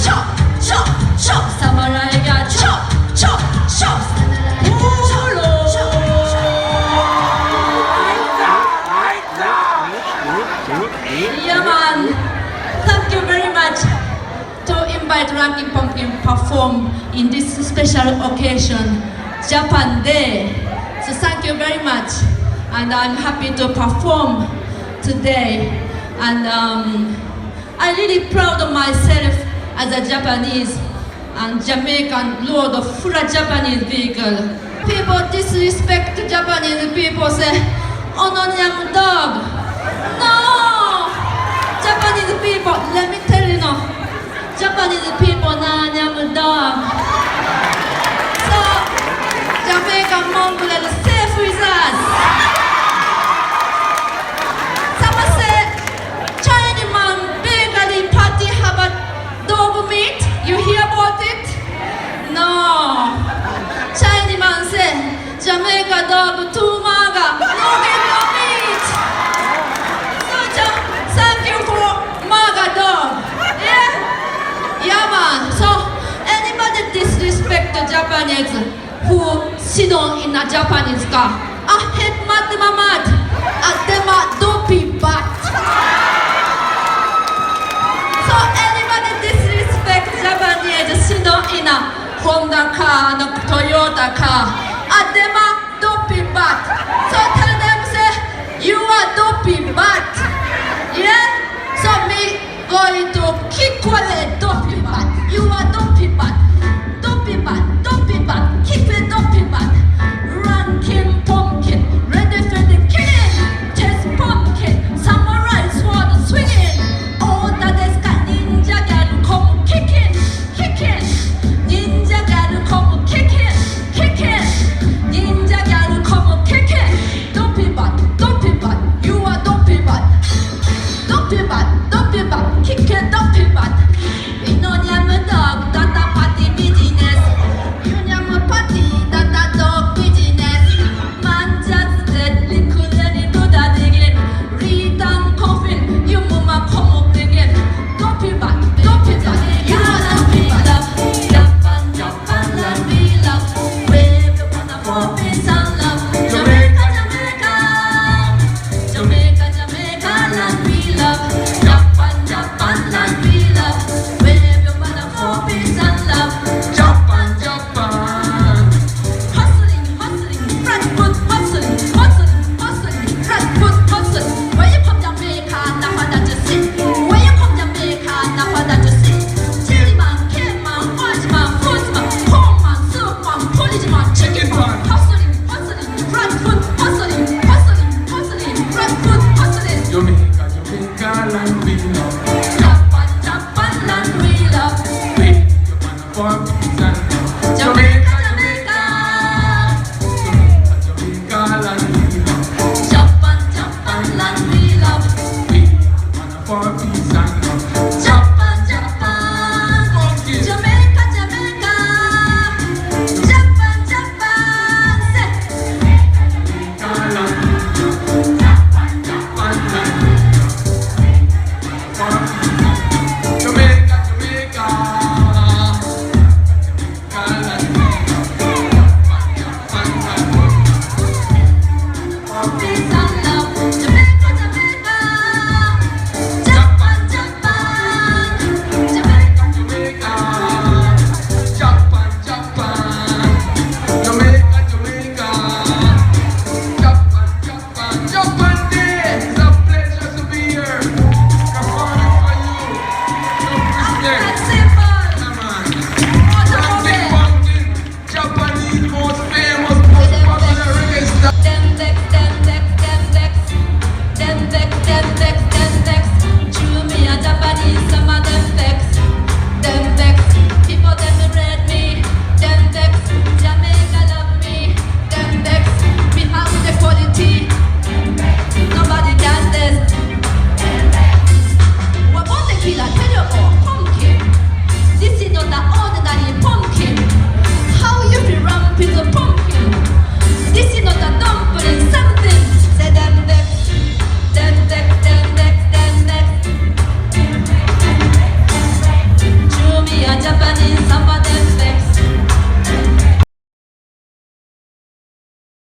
chop, chop, chop. Samurai ga chop, chop, chop. Yeah, man. Thank you very much to invite Ranking Pumpkin perform in this special occasion, Japan Day. So thank you very much, and I'm happy to perform today. And I'm really proud of myself as a Japanese and Jamaican lord of full Japanese vehicle. People disrespect Japanese people, say, "Ononyam dog." No! Japanese people, let me tell you now, Japanese people nanyam dog. So, Jamaican mongrel is safe with us. Someone say, Chinese man bakery party have a dog meat. You hear about it? No. Chinese man say, Jamaica dog too maga. No get no meat. So, thank you for maga dog. Yeah? Yeah, man. So, anybody disrespect the Japanese who sit on in a Japanese car? Ah, head mat mamad. Adema dopey bat. So, anybody disrespect Japanese sit on in a Honda car, no Toyota car. Adema dopey bat. So, tell them, say, you are dopey bat. Yeah? So, me going to kick